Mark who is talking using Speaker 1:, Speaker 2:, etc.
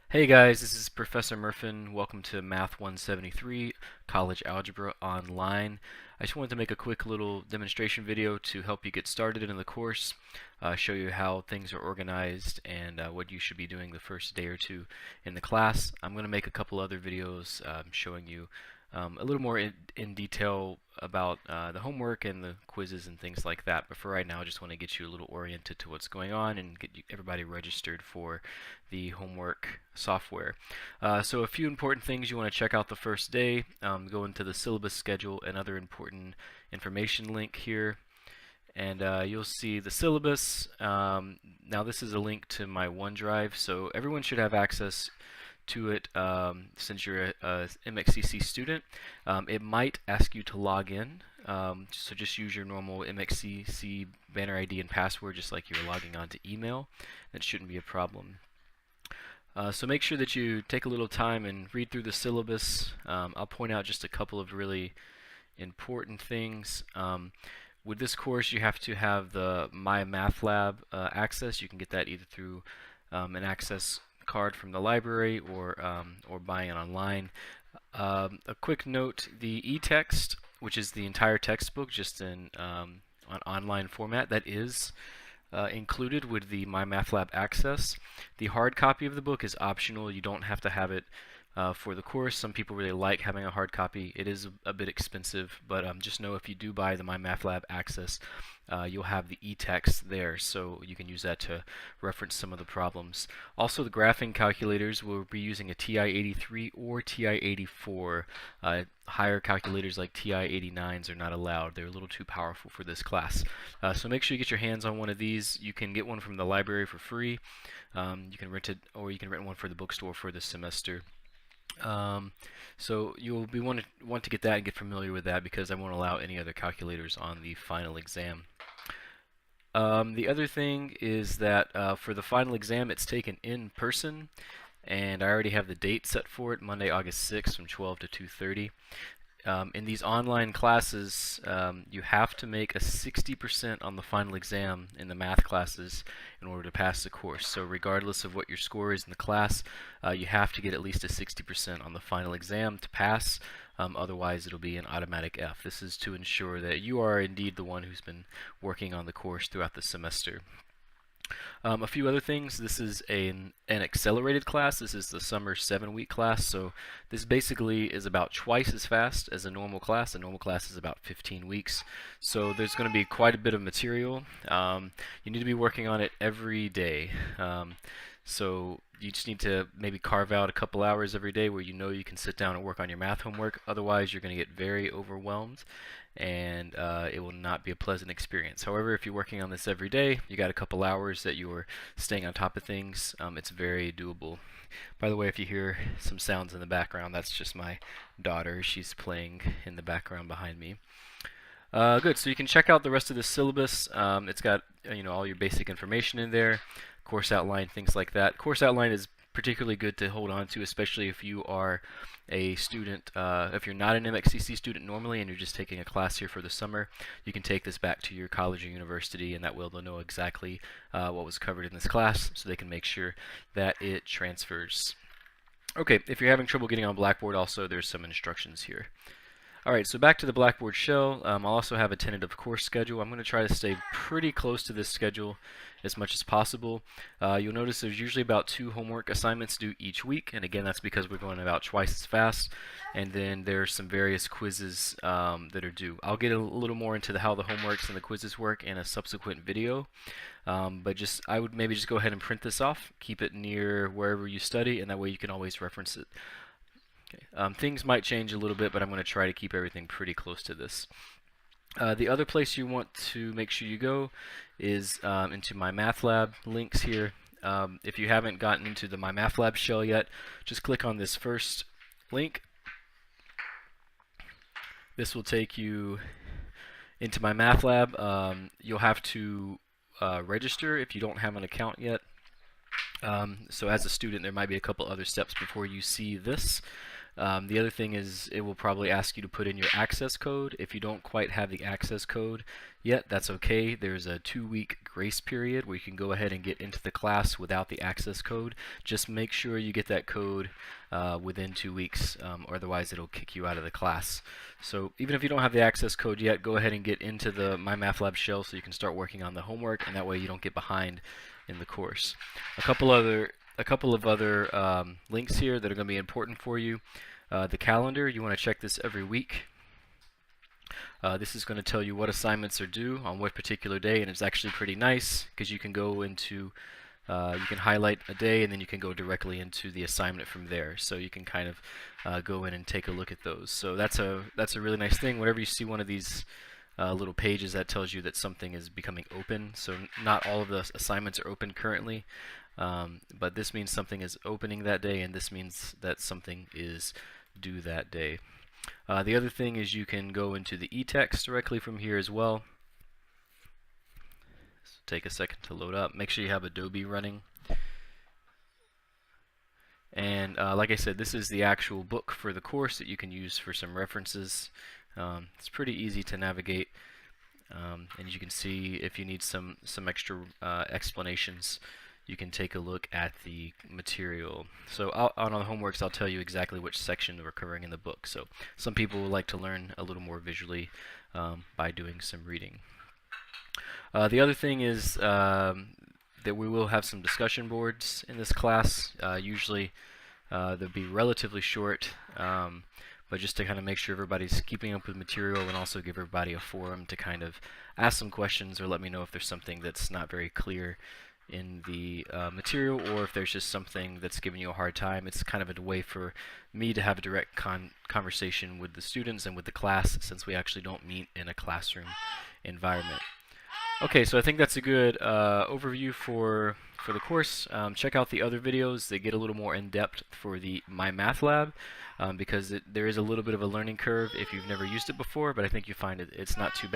Speaker 1: Hey guys, this is Professor Murfin. Welcome to Math 173, College Algebra Online. I just wanted to make a quick little demonstration video to help you get started in the course, show you how things are organized and what you should be doing the first day or two in the class. I'm going to make a couple other videos showing you a little more in detail about the homework and the quizzes and things like that. But for right now, I just want to get you a little oriented to what's going on and get everybody registered for the homework software. So a few important things you want to check out the first day. Go into the syllabus schedule and other important information link here. And you'll see the syllabus. Now this is a link to my OneDrive, so everyone should have access to it since you're a MXCC student. It might ask you to log in, so just use your normal MXCC banner ID and password just like you're logging on to email. That shouldn't be a problem. So make sure that you take a little time and read through the syllabus. I'll point out just a couple of really important things. With this course, you have to have the My Math Lab access. You can get that either through an access card from the library or buying it online. A quick note: the e-text, which is the entire textbook, just in an online format, that is included with the My Math Lab access. The hard copy of the book is optional. You don't have to have it for the course. Some people really like having a hard copy. It is a bit expensive, but just know if you do buy the My Math Lab access, you'll have the e-text there, so you can use that to reference some of the problems. Also, the graphing calculators will be using a TI-83 or TI-84. Higher calculators like TI-89s are not allowed. They're a little too powerful for this class. So make sure you get your hands on one of these. You can get one from the library for free. You can rent it, or you can rent one for the bookstore for this semester. So you'll be want to get that and get familiar with that because I won't allow any other calculators on the final exam. The other thing is that for the final exam, it's taken in person, and I already have the date set for it, Monday, August 6th from 12 to 2:30. In these online classes, you have to make a 60% on the final exam in the math classes in order to pass the course. So regardless of what your score is in the class, you have to get at least a 60% on the final exam to pass. Otherwise, it'll be an automatic F. This is to ensure that you are indeed the one who's been working on the course throughout the semester. A few other things. This is an accelerated class. This is the summer 7-week class. So this basically is about twice as fast as a normal class. A normal class is about 15 weeks. So there's going to be quite a bit of material. You need to be working on it every day. So you just need to maybe carve out a couple hours every day where you know you can sit down and work on your math homework. Otherwise, you're going to get very overwhelmed and it will not be a pleasant experience. However, if you're working on this every day, you got a couple hours that you're staying on top of things, it's very doable. By the way, if you hear some sounds in the background, that's just my daughter. She's playing in the background behind me. Good, so you can check out the rest of the syllabus. It's got all your basic information in there, course outline, things like that. Course outline is particularly good to hold on to, especially if you are a student. If you're not an MXCC student normally and you're just taking a class here for the summer, you can take this back to your college or university, and that way they'll know exactly what was covered in this class, so they can make sure that it transfers. Okay, if you're having trouble getting on Blackboard, also there's some instructions here. Alright, so back to the Blackboard shell. I'll also have a tentative course schedule. I'm going to try to stay pretty close to this schedule as much as possible. You'll notice there's usually about 2 homework assignments due each week, and again, that's because we're going about twice as fast. And then there's some various quizzes that are due. I'll get a little more into how the homeworks and the quizzes work in a subsequent video. But I would maybe just go ahead and print this off, keep it near wherever you study, and that way you can always reference it. Okay. Things might change a little bit, but I'm going to try to keep everything pretty close to this. The other place you want to make sure you go is into My Math Lab links here. If you haven't gotten into the My Math Lab shell yet, just click on this first link. This will take you into My Math Lab. You'll have to register if you don't have an account yet. So as a student, there might be a couple other steps before you see this. The other thing is it will probably ask you to put in your access code. If you don't quite have the access code yet, that's okay. There's a 2-week grace period where you can go ahead and get into the class without the access code. Just make sure you get that code within 2 weeks, otherwise it'll kick you out of the class. So even if you don't have the access code yet, go ahead and get into the MyMathLab shell so you can start working on the homework, and that way you don't get behind in the course. A couple of other links here that are going to be important for you. The calendar, you want to check this every week. This is going to tell you what assignments are due on what particular day, and it's actually pretty nice because you can go into you can highlight a day and then you can go directly into the assignment from there. So you can kind of go in and take a look at those. So that's a really nice thing. Whenever you see one of these little pages, that tells you that something is becoming open. So not all of the assignments are open currently, but this means something is opening that day, and this means that something is due that day. The other thing is you can go into the eText directly from here as well. So take a second to load up. Make sure you have Adobe running. And like I said, this is the actual book for the course that you can use for some references. It's pretty easy to navigate, and you can see if you need some extra explanations, you can take a look at the material. So on the homeworks, I'll tell you exactly which section we're covering in the book. So some people would like to learn a little more visually by doing some reading. The other thing is that we will have some discussion boards in this class. Usually they'll be relatively short, but just to kind of make sure everybody's keeping up with material, and also give everybody a forum to kind of ask some questions or let me know if there's something that's not very clear in the material, or if there's just something that's giving you a hard time. It's kind of a way for me to have a direct conversation with the students and with the class, since we actually don't meet in a classroom environment. Okay, so I think that's a good overview for the course. Check out the other videos. They get a little more in-depth for the MyMathLab, because there is a little bit of a learning curve if you've never used it before, but I think you find it's not too bad.